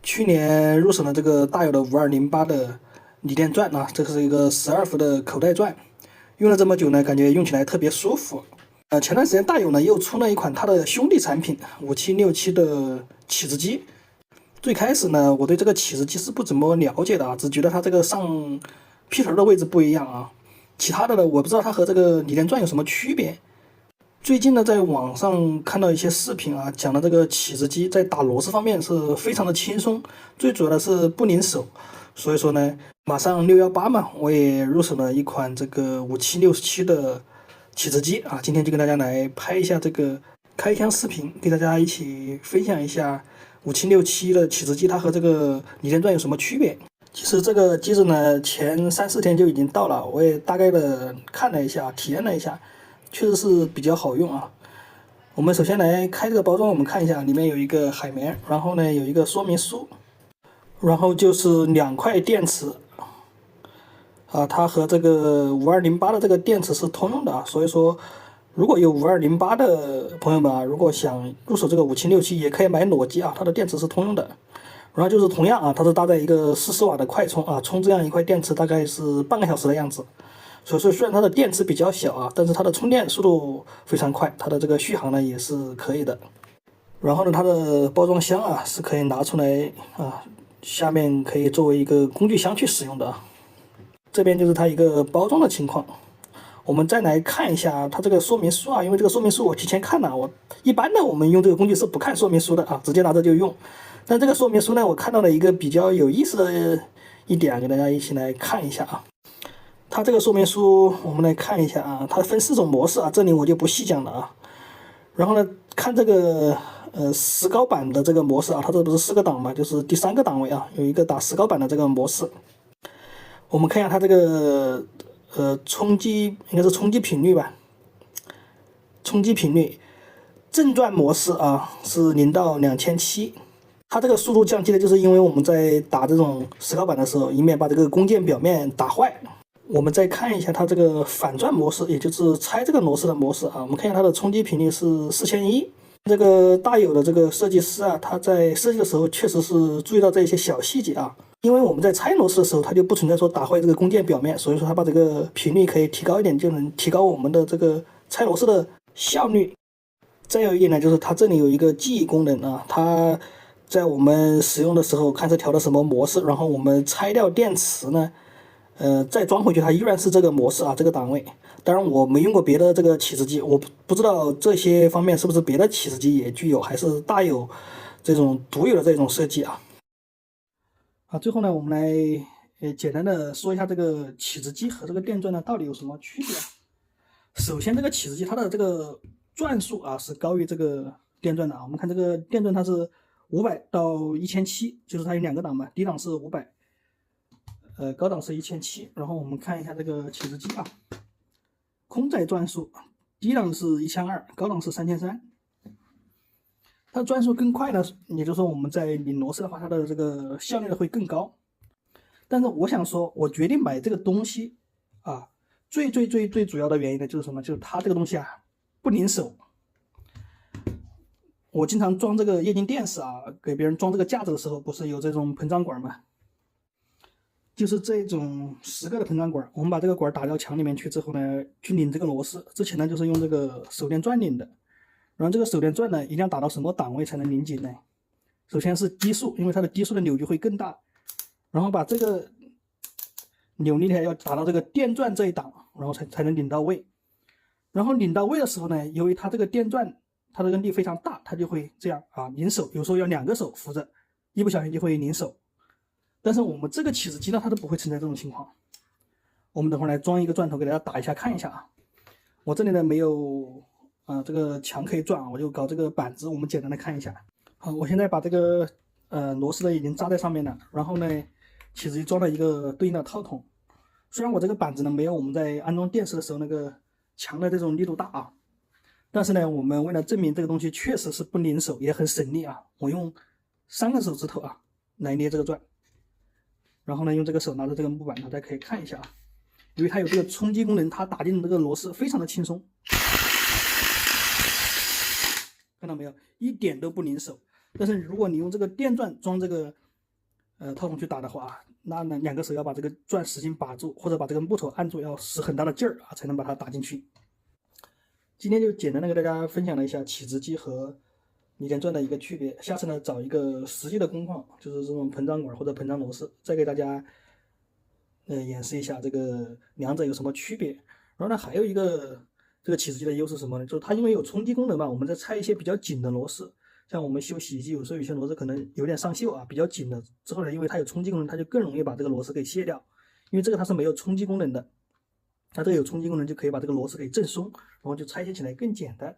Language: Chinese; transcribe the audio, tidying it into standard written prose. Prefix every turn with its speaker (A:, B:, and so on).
A: 去年入手了这个大有的5208的锂电钻啊，这个是一个12伏的口袋钻，用了这么久呢，感觉用起来特别舒服。前段时间大有呢又出了一款它的兄弟产品5767的起子机。最开始呢，我对这个起子机是不怎么了解的啊，只觉得它这个上劈头的位置不一样啊，其他的呢我不知道它和这个锂电钻有什么区别。最近呢，在网上看到一些视频啊，讲的这个起子机在打螺丝方面是非常的轻松，最主要的是不拧手。所以说呢，马上618嘛，我也入手了一款这个5767的起子机啊，今天就跟大家来拍一下这个开箱视频，给大家一起分享一下5767的起子机它和这个锂电钻有什么区别。其实这个机子呢，前3、4天就已经到了，我也大概的看了一下，体验了一下。确实是比较好用啊。我们首先来开这个包装，我们看一下，里面有一个海绵，然后呢有一个说明书，然后就是2块电池啊，它和这个5208的这个电池是通用的啊，所以说如果有5208的朋友们啊，如果想入手这个5767，也可以买裸机啊，它的电池是通用的。然后就是同样啊，它是搭载一个40瓦的快充啊，充这样一块电池大概是半个小时的样子。所以说虽然它的电池比较小啊，但是它的充电速度非常快，它的这个续航呢也是可以的。然后呢，它的包装箱啊是可以拿出来啊，下面可以作为一个工具箱去使用的啊。这边就是它一个包装的情况。我们再来看一下它这个说明书啊，因为这个说明书我提前看了，我一般的我们用这个工具是不看说明书的啊，直接拿着就用。但这个说明书呢，我看到了一个比较有意思的一点，给大家一起来看一下啊。它这个说明书我们来看一下啊，它分4种模式啊，这里我就不细讲了啊。然后呢，看这个石膏板的这个模式啊，它这不是4个档嘛，就是第3个档位啊，有一个打石膏板的这个模式。我们看一下它这个冲击应该是冲击频率吧，冲击频率正转模式啊是0到2700，它这个速度降低的就是因为我们在打这种石膏板的时候，以免把这个工件表面打坏。我们再看一下它这个反转模式，也就是拆这个螺丝的模式啊。我们看一下它的冲击频率是4100。这个大有的这个设计师啊，他在设计的时候确实是注意到这些小细节啊。因为我们在拆螺丝的时候，它就不存在说打坏这个工件表面，所以说它把这个频率可以提高一点，就能提高我们的这个拆螺丝的效率。再有一点呢，就是它这里有一个记忆功能啊，它在我们使用的时候看是调的什么模式，然后我们拆掉电池呢。再装回去，它依然是这个模式啊，这个档位。当然，我没用过别的这个起子机，我不知道这些方面是不是别的起子机也具有，还是大有这种独有的这种设计啊。最后呢，我们来简单的说一下这个起子机和这个电钻呢到底有什么区别啊。首先，这个起子机它的这个转速啊是高于这个电钻的啊。我们看这个电钻它是500到1700，就是它有2个档嘛，低档是500。高档是1700，然后我们看一下这个起子机啊，空载转速，低档是1200，高档是3300。它的转速更快呢，也就是说我们在拧螺丝的话，它的这个效率会更高。但是我想说，我决定买这个东西啊，最主要的原因呢，就是什么？就是它这个东西啊不拧手。我经常装这个液晶电视啊，给别人装这个架子的时候，不是有这种膨胀管吗？就是这种10个的膨胀管，我们把这个管打到墙里面去之后呢，去拧这个螺丝。之前呢就是用这个手电钻拧的，然后这个手电钻呢一定要打到什么档位才能拧紧呢？首先是低速，因为它的低速的扭矩会更大，然后把这个扭力呢要打到这个电钻这一档，然后才能拧到位。然后拧到位的时候呢，由于它这个电钻它这个力非常大，它就会这样啊拧手，有时候要2个手扶着，一不小心就会拧手。但是我们这个起子机呢，它都不会存在这种情况。我们等会儿来装一个钻头给大家打一下看一下啊。我这里呢没有这个墙可以转啊，我就搞这个板子，我们简单的看一下。好，我现在把这个螺丝呢已经扎在上面了，然后呢起子机装了一个对应的套筒。虽然我这个板子呢没有我们在安装电视的时候那个墙的这种力度大啊，但是呢我们为了证明这个东西确实是不拧手，也很省力啊，我用3个手指头啊来捏这个钻。然后呢，用这个手拿着这个木板，大家可以看一下啊，因为它有这个冲击功能，它打进这个螺丝非常的轻松，看到没有，一点都不拧手。但是如果你用这个电钻装这个套上去打的话，那两个手要把这个钻使劲把住，或者把这个木头按住，要使很大的劲儿啊，才能把它打进去。今天就简单的给大家分享了一下起子机和锂电钻的一个区别。下次呢，找一个实际的工况，就是这种膨胀管或者膨胀螺丝，再给大家演示一下这个两者有什么区别。然后呢，还有一个这个起子机的优势是什么呢？就是它因为有冲击功能嘛，我们在拆一些比较紧的螺丝。像我们修洗衣机，有时候有些螺丝可能有点上锈啊，比较紧的，之后呢，因为它有冲击功能，它就更容易把这个螺丝给卸掉。因为这个它是没有冲击功能的，它这个有冲击功能就可以把这个螺丝给震松，然后就拆卸起来更简单。